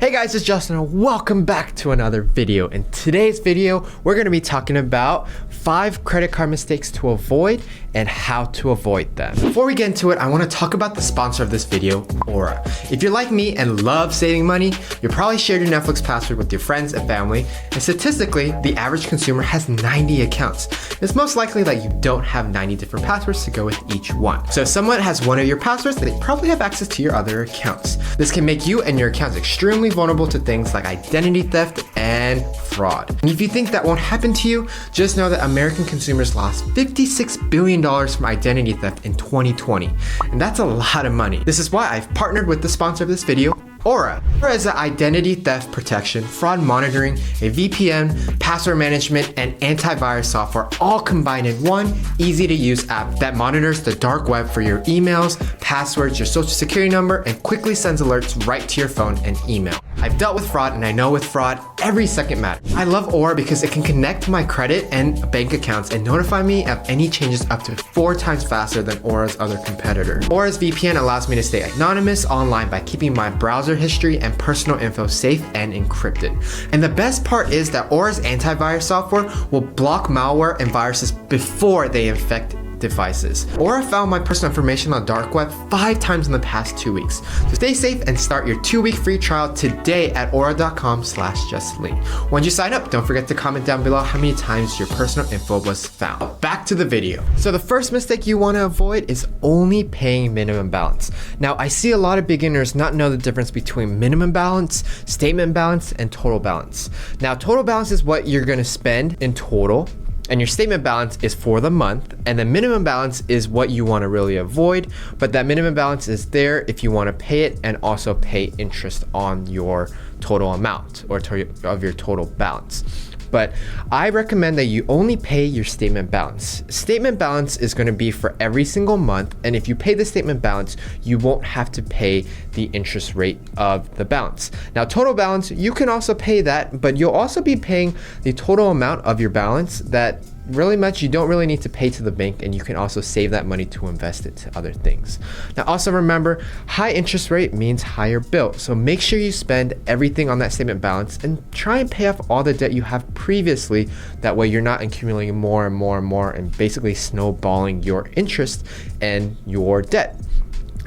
Hey guys, it's Justin and welcome back to another video. In today's video, we're going to be talking about 5 credit card mistakes to avoid and how to avoid them. Before we get into it, I want to talk about the sponsor of this video, Aura. If you're like me and love saving money, you probably shared your Netflix password with your friends and family, and statistically, the average consumer has 90 accounts. It's most likely that you don't have 90 different passwords to go with each one. So if someone has one of your passwords, they probably have access to your other accounts. This can make you and your accounts extremely vulnerable to things like identity theft and fraud. And if you think that won't happen to you, just know that American consumers lost $56 billion from identity theft in 2020. And that's a lot of money. This is why I've partnered with the sponsor of this video, Aura. Aura is an identity theft protection, fraud monitoring, a VPN, password management, and antivirus software all combined in one easy to use app that monitors the dark web for your emails, passwords, your social security number, and quickly sends alerts right to your phone and email. I've dealt with fraud and I know with fraud, every second matters. I love Aura because it can connect to my credit and bank accounts and notify me of any changes up to 4 times faster than Aura's other competitor. Aura's VPN allows me to stay anonymous online by keeping my browser history and personal info safe and encrypted. And the best part is that Aura's antivirus software will block malware and viruses before they infect devices. Aura found my personal information on the dark web 5 times in the past 2 weeks. So stay safe and start your 2-week free trial today at aura.com/justlean. Once you sign up, don't forget to comment down below how many times your personal info was found. Back to the video. So the first mistake you want to avoid is only paying minimum balance. Now, I see a lot of beginners not know the difference between minimum balance, statement balance, and total balance. Now, total balance is what you're going to spend in total, and your statement balance is for the month, and the minimum balance is what you want to really avoid, but that minimum balance is there if you want to pay it and also pay interest on your total amount or of your total balance. But I recommend that you only pay your statement balance. Statement balance is going to be for every single month, and if you pay the statement balance, you won't have to pay the interest rate of the balance. Now, total balance, you can also pay that, but you'll also be paying the total amount of your balance that really much you don't really need to pay to the bank, and you can also save that money to invest it to other things. Now, also remember, high interest rate means higher bill. So make sure you spend everything on that statement balance and try and pay off all the debt you have previously. That way you're not accumulating more and more and more and basically snowballing your interest and your debt.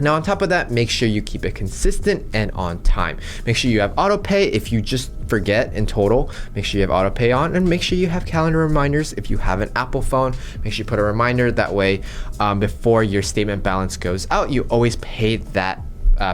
Now, on top of that, make sure you keep it consistent and on time. Make sure you have auto pay if you just forget in total. Make sure you have auto pay on, and make sure you have calendar reminders if you have an Apple phone. Make sure you put a reminder that way before your statement balance goes out, you always pay that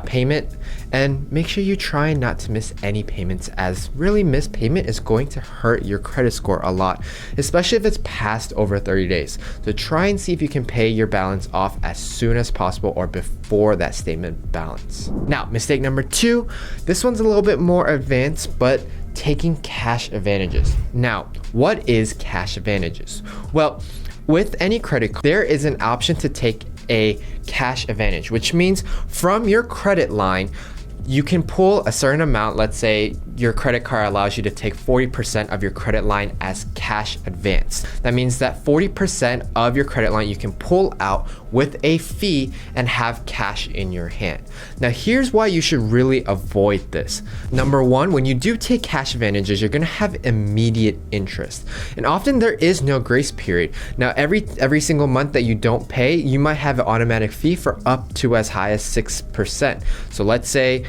payment, and make sure you try not to miss any payments, as really missed payment is going to hurt your credit score a lot, especially if it's past over 30 days. So try and see if you can pay your balance off as soon as possible or before that statement balance. Now, mistake number 2, this one's a little bit more advanced, but taking cash advantages. Now, what is cash advantages? Well, with any credit card, there is an option to take a cash advantage, which means from your credit line, you can pull a certain amount. Let's say your credit card allows you to take 40% of your credit line as cash advance. That means that 40% of your credit line you can pull out with a fee and have cash in your hand. Now, here's why you should really avoid this. Number 1, when you do take cash advantages, you're gonna have immediate interest. And often there is no grace period. Now, every single month that you don't pay, you might have an automatic fee for up to as high as 6%. So let's say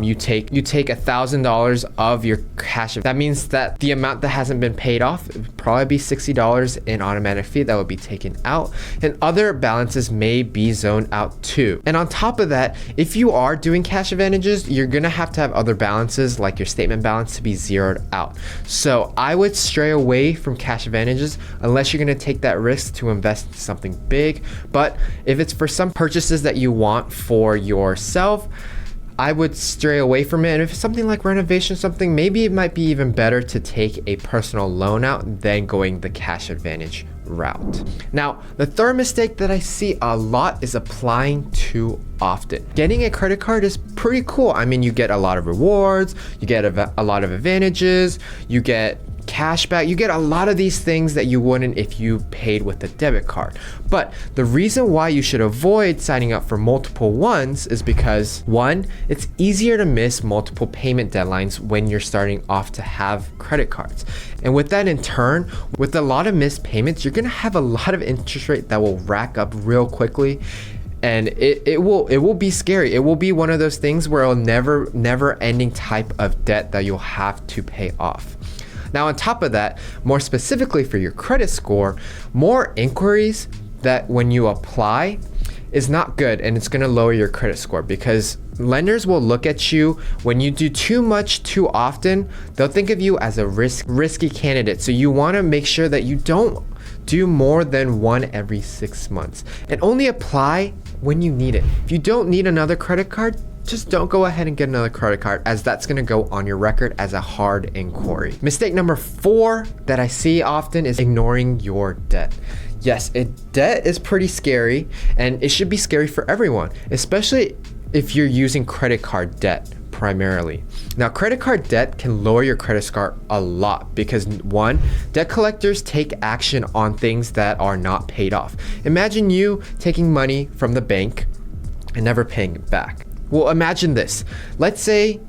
you take $1,000 of your cash. That means that the amount that hasn't been paid off would probably be $60 in automatic fee that would be taken out, and other balances may be zoned out too. And on top of that, if you are doing cash advantages, you're gonna have to have other balances like your statement balance to be zeroed out. So I would stray away from cash advantages unless you're gonna take that risk to invest in something big. But if it's for some purchases that you want for yourself, I would stray away from it. And if it's something like renovation, maybe it might be even better to take a personal loan out than going the cash advantage route. Now, the third mistake that I see a lot is applying too often. Getting a credit card is pretty cool. I mean, you get a lot of rewards, you get a lot of advantages, you get cash back. You get a lot of these things that you wouldn't if you paid with a debit card. But the reason why you should avoid signing up for multiple ones is because, one, it's easier to miss multiple payment deadlines when you're starting off to have credit cards. And with that in turn, with a lot of missed payments, you're gonna have a lot of interest rate that will rack up real quickly. And it will be scary. It will be one of those things where it'll never ending type of debt that you'll have to pay off. Now, on top of that, more specifically for your credit score, more inquiries that when you apply is not good, and it's gonna lower your credit score because lenders will look at you when you do too much too often. They'll think of you as a risky candidate. So you wanna make sure that you don't do more than one every 6 months and only apply when you need it. If you don't need another credit card, just don't go ahead and get another credit card, as that's gonna go on your record as a hard inquiry. Mistake number 4 that I see often is ignoring your debt. Yes, debt is pretty scary, and it should be scary for everyone, especially if you're using credit card debt primarily. Now, credit card debt can lower your credit score a lot because, one, debt collectors take action on things that are not paid off. Imagine you taking money from the bank and never paying it back. Well, imagine this. Let's say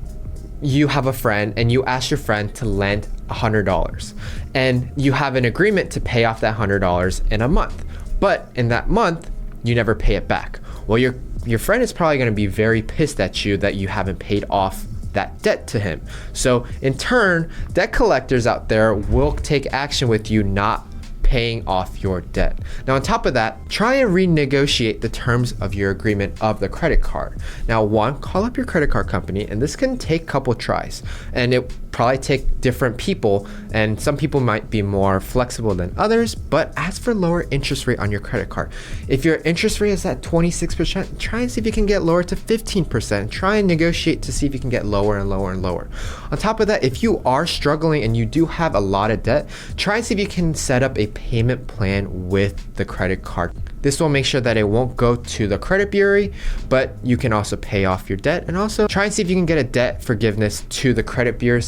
you have a friend and you ask your friend to lend $100 and you have an agreement to pay off that $100 in a month. But in that month, you never pay it back. Well, your friend is probably going to be very pissed at you that you haven't paid off that debt to him. So in turn, debt collectors out there will take action with you not paying off your debt. Now, on top of that, try and renegotiate the terms of your agreement of the credit card. Now, one, call up your credit card company, and this can take a couple tries, and it probably take different people, and some people might be more flexible than others, but ask for lower interest rate on your credit card. If your interest rate is at 26%, try and see if you can get lower to 15%. Try and negotiate to see if you can get lower and lower and lower. On top of that, if you are struggling and you do have a lot of debt, try and see if you can set up a payment plan with the credit card. This will make sure that it won't go to the credit bureau, but you can also pay off your debt, and also try and see if you can get a debt forgiveness to the credit bureau.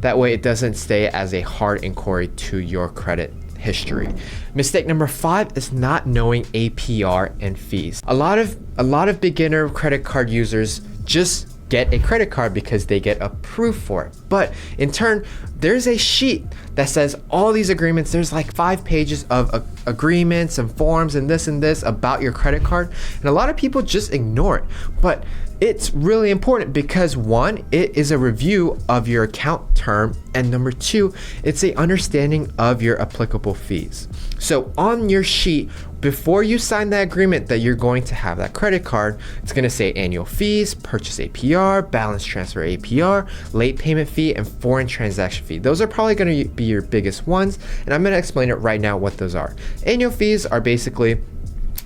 That way it doesn't stay as a hard inquiry to your credit history. Mistake number 5 is not knowing APR and fees. A lot of beginner credit card users just get a credit card because they get approved for it. But in turn, there's a sheet that says all these agreements. There's like 5 pages of agreements and forms and this about your credit card. And a lot of people just ignore it. But it's really important because, one, it is a review of your account term, and number 2, it's a understanding of your applicable fees. So on your sheet, before you sign that agreement that you're going to have that credit card, it's going to say annual fees, purchase APR, balance transfer APR, late payment fee, and foreign transaction fee. Those are probably going to be your biggest ones, and I'm going to explain it right now what those are. Annual fees are basically,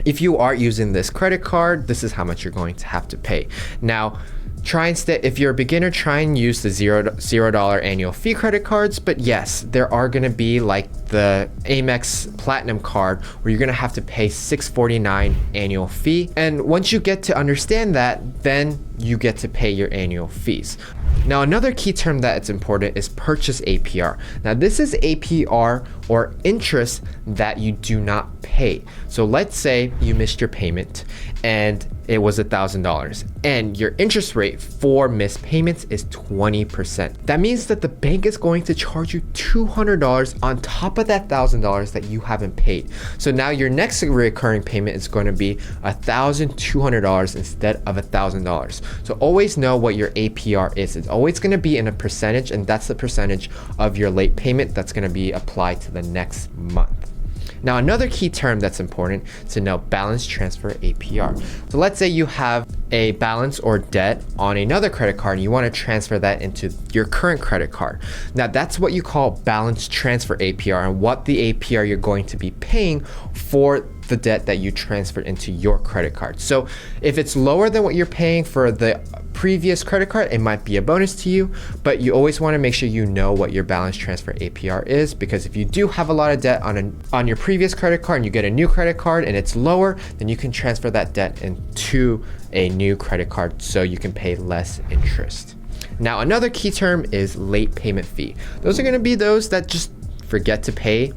if you are using this credit card, this is how much you're going to have to pay. Now, if you're a beginner, try and use the $0 annual fee credit cards. But yes, there are going to be like the Amex Platinum card where you're going to have to pay $649 annual fee. And once you get to understand that, then you get to pay your annual fees. Now, another key term that it's important is purchase APR. Now, this is APR or interest that you do not pay. So let's say you missed your payment and it was $1,000 and your interest rate for missed payments is 20%. That means that the bank is going to charge you $200 on top of that $1,000 that you haven't paid. So now your next recurring payment is going to be $1,200 instead of $1,000. So always know what your APR is. It's always going to be in a percentage, and that's the percentage of your late payment that's going to be applied to the next month. Now, another key term that's important is to know balance transfer APR. So let's say you have a balance or debt on another credit card and you want to transfer that into your current credit card. Now, that's what you call balance transfer APR, and what the APR you're going to be paying for the debt that you transferred into your credit card. So if it's lower than what you're paying for the previous credit card, it might be a bonus to you, but you always want to make sure you know what your balance transfer APR is, because if you do have a lot of debt on your previous credit card and you get a new credit card and it's lower, then you can transfer that debt into a new credit card so you can pay less interest. Now, another key term is late payment fee. Those are going to be those that just forget to pay.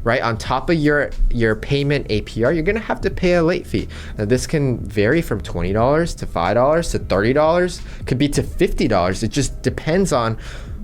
Right on top of your payment APR, you're gonna have to pay a late fee. Now this can vary from $20 to $5 to $30, could be to $50. It just depends on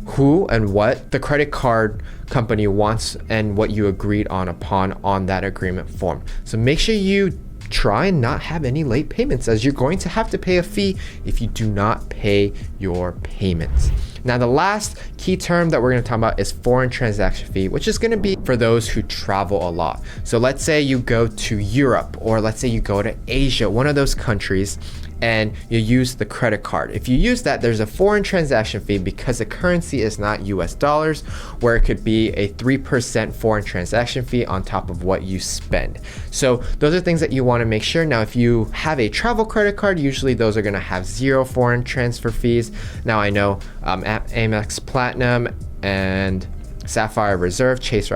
who and what the credit card company wants and what you agreed on that agreement form. So make sure you try and not have any late payments, as you're going to have to pay a fee if you do not pay your payments. Now, the last key term that we're going to talk about is foreign transaction fee, which is going to be for those who travel a lot. So let's say you go to Europe, or let's say you go to Asia, one of those countries, and you use the credit card. If you use that, there's a foreign transaction fee because the currency is not US dollars, where it could be a 3% foreign transaction fee on top of what you spend. So those are things that you want to make sure. Now, if you have a travel credit card, usually those are going to have 0 foreign transfer fees. Now, I know Amex Platinum and Sapphire Reserve, Chase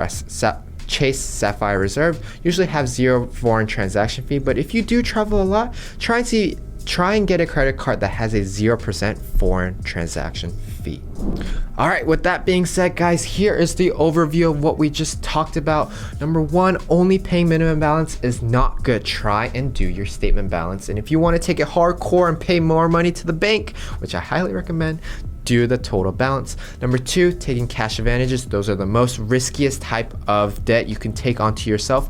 Sapphire Reserve usually have 0 foreign transaction fee. But if you do travel a lot, try and get a credit card that has a 0% foreign transaction fee. All right, with that being said, guys, here is the overview of what we just talked about. Number 1, only paying minimum balance is not good. Try and do your statement balance. And if you want to take it hardcore and pay more money to the bank, which I highly recommend, do the total balance. Number 2, taking cash advantages. Those are the most riskiest type of debt you can take onto yourself.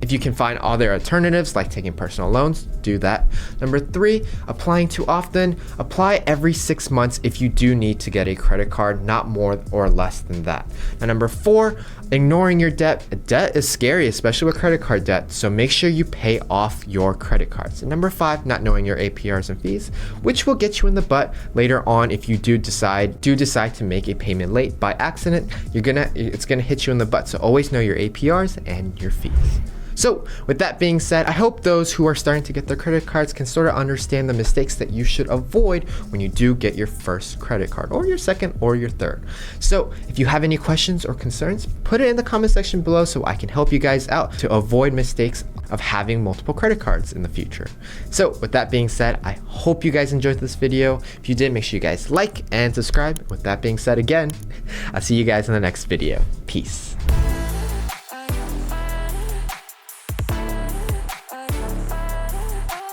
If you can find other alternatives like taking personal loans, do that. Number 3, applying too often. Apply every 6 months if you do need to get a credit card, not more or less than that. Now, number 4, ignoring your debt. Debt is scary, especially with credit card debt, so make sure you pay off your credit cards. And number 5, not knowing your APRs and fees, which will get you in the butt later on if you do decide to make a payment late by accident. It's gonna hit you in the butt. So always know your APRs and your fees. So with that being said, I hope those who are starting to get their credit cards can sort of understand the mistakes that you should avoid when you do get your first credit card, or your second, or your third. So if you have any questions or concerns, put it in the comment section below so I can help you guys out to avoid mistakes of having multiple credit cards in the future. So with that being said, I hope you guys enjoyed this video. If you did, make sure you guys like and subscribe. With that being said, again, I'll see you guys in the next video. Peace.